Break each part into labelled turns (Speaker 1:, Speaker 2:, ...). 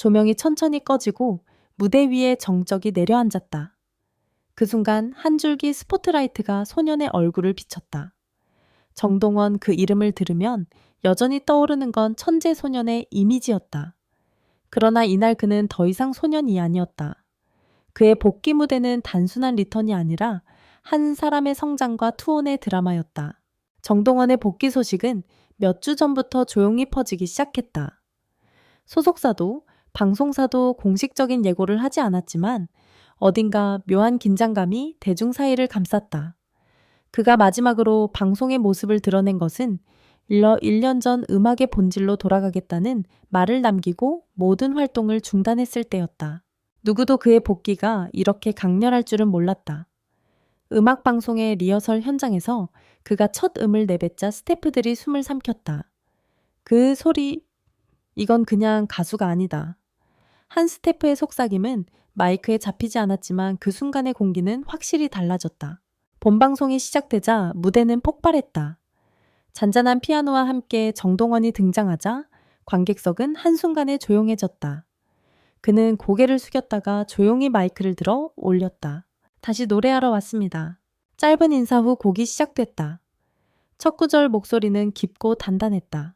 Speaker 1: 조명이 천천히 꺼지고 무대 위에 정적이 내려앉았다. 그 순간 한 줄기 스포트라이트가 소년의 얼굴을 비췄다. 정동원 그 이름을 들으면 여전히 떠오르는 건 천재 소년의 이미지였다. 그러나 이날 그는 더 이상 소년이 아니었다. 그의 복귀 무대는 단순한 리턴이 아니라 한 사람의 성장과 투혼의 드라마였다. 정동원의 복귀 소식은 몇 주 전부터 조용히 퍼지기 시작했다. 소속사도 방송사도 공식적인 예고를 하지 않았지만 어딘가 묘한 긴장감이 대중 사이를 감쌌다. 그가 마지막으로 방송의 모습을 드러낸 것은 1년 전 음악의 본질로 돌아가겠다는 말을 남기고 모든 활동을 중단했을 때였다. 누구도 그의 복귀가 이렇게 강렬할 줄은 몰랐다. 음악 방송의 리허설 현장에서 그가 첫 음을 내뱉자 스태프들이 숨을 삼켰다. 그 소리, 이건 그냥 가수가 아니다. 한 스태프의 속삭임은 마이크에 잡히지 않았지만 그 순간의 공기는 확실히 달라졌다. 본방송이 시작되자 무대는 폭발했다. 잔잔한 피아노와 함께 정동원이 등장하자 관객석은 한순간에 조용해졌다. 그는 고개를 숙였다가 조용히 마이크를 들어 올렸다. 다시 노래하러 왔습니다. 짧은 인사 후 곡이 시작됐다. 첫 구절 목소리는 깊고 단단했다.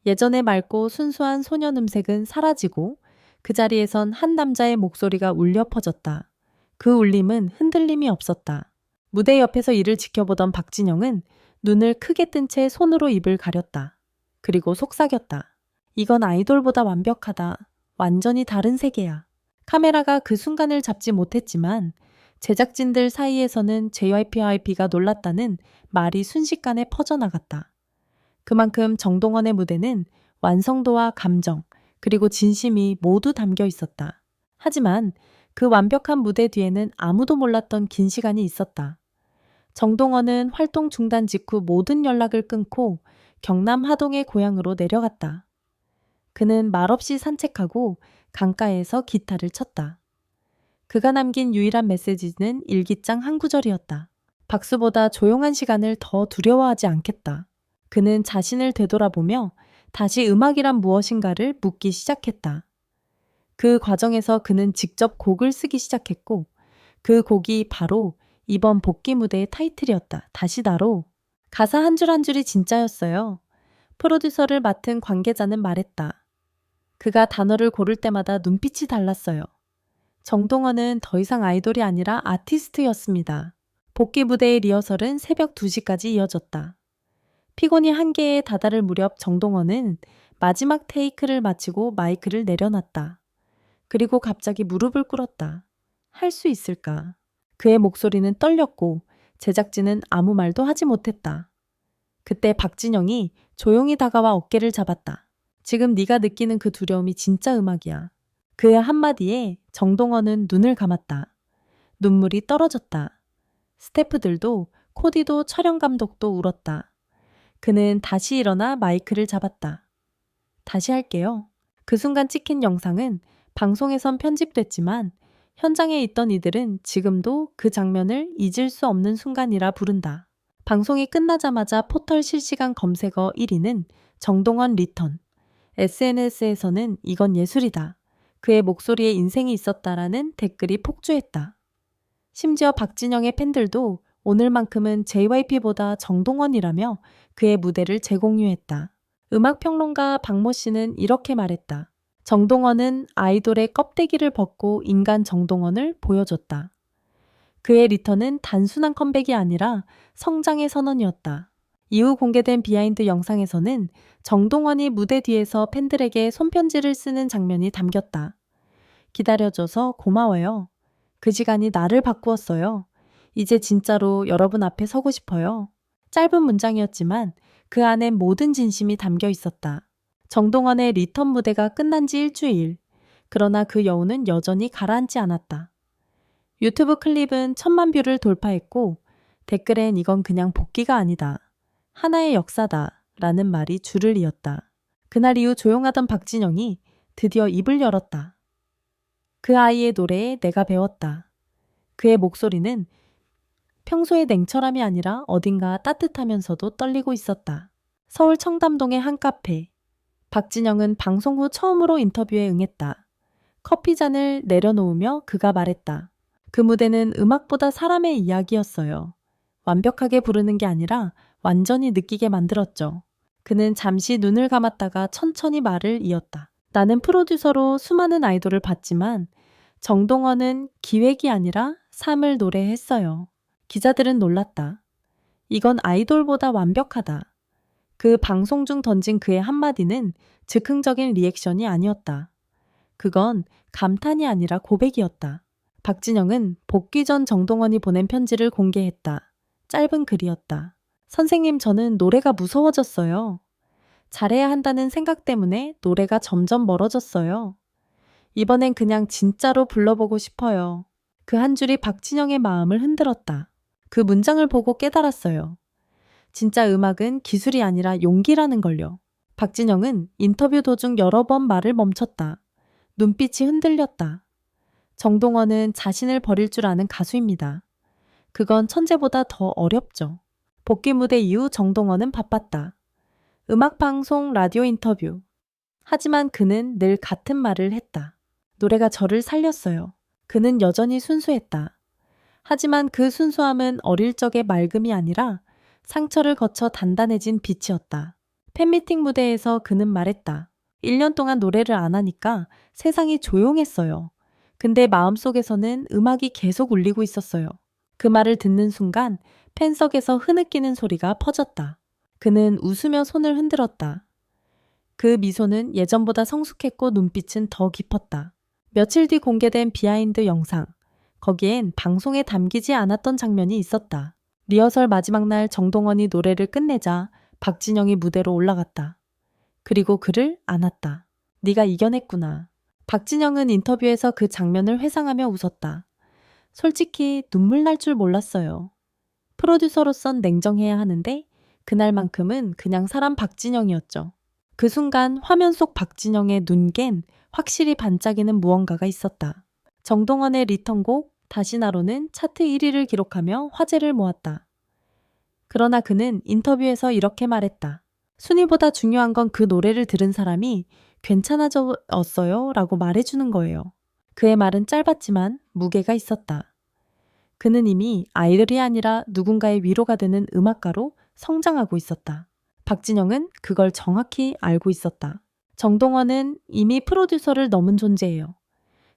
Speaker 1: 예전의 맑고 순수한 소년 음색은 사라지고 그 자리에선 한 남자의 목소리가 울려 퍼졌다. 그 울림은 흔들림이 없었다. 무대 옆에서 이를 지켜보던 박진영은 눈을 크게 뜬 채 손으로 입을 가렸다. 그리고 속삭였다. 이건 아이돌보다 완벽하다. 완전히 다른 세계야. 카메라가 그 순간을 잡지 못했지만 제작진들 사이에서는 JYP가 놀랐다는 말이 순식간에 퍼져나갔다. 그만큼 정동원의 무대는 완성도와 감정, 그리고 진심이 모두 담겨 있었다. 하지만 그 완벽한 무대 뒤에는 아무도 몰랐던 긴 시간이 있었다. 정동원은 활동 중단 직후 모든 연락을 끊고 경남 하동의 고향으로 내려갔다. 그는 말없이 산책하고 강가에서 기타를 쳤다. 그가 남긴 유일한 메시지는 일기장 한 구절이었다. 박수보다 조용한 시간을 더 두려워하지 않겠다. 그는 자신을 되돌아보며 다시 음악이란 무엇인가를 묻기 시작했다. 그 과정에서 그는 직접 곡을 쓰기 시작했고 그 곡이 바로 이번 복귀 무대의 타이틀이었다. 다시 나로. 가사 한 줄 한 줄이 진짜였어요. 프로듀서를 맡은 관계자는 말했다. 그가 단어를 고를 때마다 눈빛이 달랐어요. 정동원은 더 이상 아이돌이 아니라 아티스트였습니다. 복귀 무대의 리허설은 새벽 2시까지 이어졌다. 피곤이 한계에 다다를 무렵 정동원은 마지막 테이크를 마치고 마이크를 내려놨다. 그리고 갑자기 무릎을 꿇었다. 할 수 있을까? 그의 목소리는 떨렸고 제작진은 아무 말도 하지 못했다. 그때 박진영이 조용히 다가와 어깨를 잡았다. 지금 네가 느끼는 그 두려움이 진짜 음악이야. 그의 한마디에 정동원은 눈을 감았다. 눈물이 떨어졌다. 스태프들도 코디도 촬영 감독도 울었다. 그는 다시 일어나 마이크를 잡았다. 다시 할게요. 그 순간 찍힌 영상은 방송에선 편집됐지만 현장에 있던 이들은 지금도 그 장면을 잊을 수 없는 순간이라 부른다. 방송이 끝나자마자 포털 실시간 검색어 1위는 정동원 리턴. SNS에서는 이건 예술이다. 그의 목소리에 인생이 있었다라는 댓글이 폭주했다. 심지어 박진영의 팬들도 오늘만큼은 JYP보다 정동원이라며 그의 무대를 재공유했다. 음악평론가 박모 씨는 이렇게 말했다. 정동원은 아이돌의 껍데기를 벗고 인간 정동원을 보여줬다. 그의 리턴은 단순한 컴백이 아니라 성장의 선언이었다. 이후 공개된 비하인드 영상에서는 정동원이 무대 뒤에서 팬들에게 손편지를 쓰는 장면이 담겼다. 기다려줘서 고마워요. 그 시간이 나를 바꾸었어요. 이제 진짜로 여러분 앞에 서고 싶어요. 짧은 문장이었지만 그 안엔 모든 진심이 담겨 있었다. 정동원의 리턴 무대가 끝난 지 일주일. 그러나 그 여운은 여전히 가라앉지 않았다. 유튜브 클립은 1000만 뷰를 돌파했고 댓글엔 이건 그냥 복귀가 아니다. 하나의 역사다. 라는 말이 줄을 이었다. 그날 이후 조용하던 박진영이 드디어 입을 열었다. 그 아이의 노래에 내가 배웠다. 그의 목소리는 평소의 냉철함이 아니라 어딘가 따뜻하면서도 떨리고 있었다. 서울 청담동의 한 카페. 박진영은 방송 후 처음으로 인터뷰에 응했다. 커피잔을 내려놓으며 그가 말했다. 그 무대는 음악보다 사람의 이야기였어요. 완벽하게 부르는 게 아니라 완전히 느끼게 만들었죠. 그는 잠시 눈을 감았다가 천천히 말을 이었다. 나는 프로듀서로 수많은 아이돌을 봤지만 정동원은 기획이 아니라 삶을 노래했어요. 기자들은 놀랐다. 이건 아이돌보다 완벽하다. 그 방송 중 던진 그의 한마디는 즉흥적인 리액션이 아니었다. 그건 감탄이 아니라 고백이었다. 박진영은 복귀 전 정동원이 보낸 편지를 공개했다. 짧은 글이었다. 선생님, 저는 노래가 무서워졌어요. 잘해야 한다는 생각 때문에 노래가 점점 멀어졌어요. 이번엔 그냥 진짜로 불러보고 싶어요. 그 한 줄이 박진영의 마음을 흔들었다. 그 문장을 보고 깨달았어요. 진짜 음악은 기술이 아니라 용기라는 걸요. 박진영은 인터뷰 도중 여러 번 말을 멈췄다. 눈빛이 흔들렸다. 정동원은 자신을 버릴 줄 아는 가수입니다. 그건 천재보다 더 어렵죠. 복귀 무대 이후 정동원은 바빴다. 음악방송, 라디오 인터뷰. 하지만 그는 늘 같은 말을 했다. 노래가 저를 살렸어요. 그는 여전히 순수했다. 하지만 그 순수함은 어릴 적의 맑음이 아니라 상처를 거쳐 단단해진 빛이었다. 팬미팅 무대에서 그는 말했다. 1년 동안 노래를 안 하니까 세상이 조용했어요. 근데 마음속에서는 음악이 계속 울리고 있었어요. 그 말을 듣는 순간 팬석에서 흐느끼는 소리가 퍼졌다. 그는 웃으며 손을 흔들었다. 그 미소는 예전보다 성숙했고 눈빛은 더 깊었다. 며칠 뒤 공개된 비하인드 영상. 거기엔 방송에 담기지 않았던 장면이 있었다. 리허설 마지막 날 정동원이 노래를 끝내자 박진영이 무대로 올라갔다. 그리고 그를 안았다. 네가 이겨냈구나. 박진영은 인터뷰에서 그 장면을 회상하며 웃었다. 솔직히 눈물 날 줄 몰랐어요. 프로듀서로선 냉정해야 하는데 그날만큼은 그냥 사람 박진영이었죠. 그 순간 화면 속 박진영의 눈겐 확실히 반짝이는 무언가가 있었다. 정동원의 리턴곡 다시 나로는 차트 1위를 기록하며 화제를 모았다. 그러나 그는 인터뷰에서 이렇게 말했다. 순위보다 중요한 건 그 노래를 들은 사람이 괜찮아졌어요 라고 말해주는 거예요. 그의 말은 짧았지만 무게가 있었다. 그는 이미 아이돌이 아니라 누군가의 위로가 되는 음악가로 성장하고 있었다. 박진영은 그걸 정확히 알고 있었다. 정동원은 이미 프로듀서를 넘은 존재예요.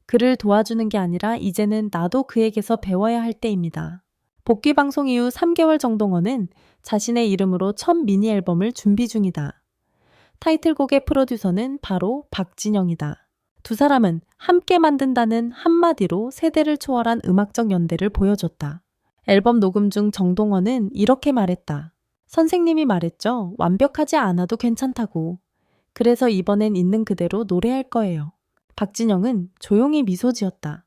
Speaker 1: 그를 도와주는 게 아니라 이제는 나도 그에게서 배워야 할 때입니다. 복귀 방송 이후 3개월 정동원은 자신의 이름으로 첫 미니 앨범을 준비 중이다. 타이틀곡의 프로듀서는 바로 박진영이다. 두 사람은 함께 만든다는 한마디로 세대를 초월한 음악적 연대를 보여줬다. 앨범 녹음 중 정동원은 이렇게 말했다. 선생님이 말했죠. 완벽하지 않아도 괜찮다고. 그래서 이번엔 있는 그대로 노래할 거예요. 박진영은 조용히 미소 지었다.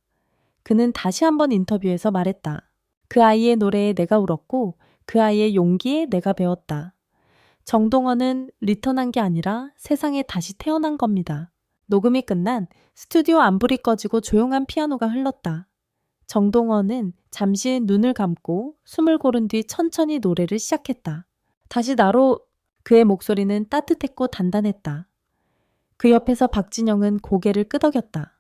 Speaker 1: 그는 다시 한번 인터뷰에서 말했다. 그 아이의 노래에 내가 울었고 그 아이의 용기에 내가 배웠다. 정동원은 리턴한 게 아니라 세상에 다시 태어난 겁니다. 녹음이 끝난 스튜디오 안불이 꺼지고 조용한 피아노가 흘렀다. 정동원은 잠시 눈을 감고 숨을 고른 뒤 천천히 노래를 시작했다. 다시 나로. 그의 목소리는 따뜻했고 단단했다. 그 옆에서 박진영은 고개를 끄덕였다.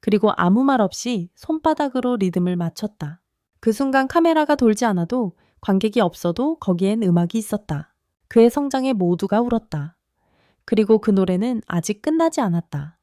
Speaker 1: 그리고 아무 말 없이 손바닥으로 리듬을 맞췄다. 그 순간 카메라가 돌지 않아도 관객이 없어도 거기엔 음악이 있었다. 그의 성장에 모두가 울었다. 그리고 그 노래는 아직 끝나지 않았다.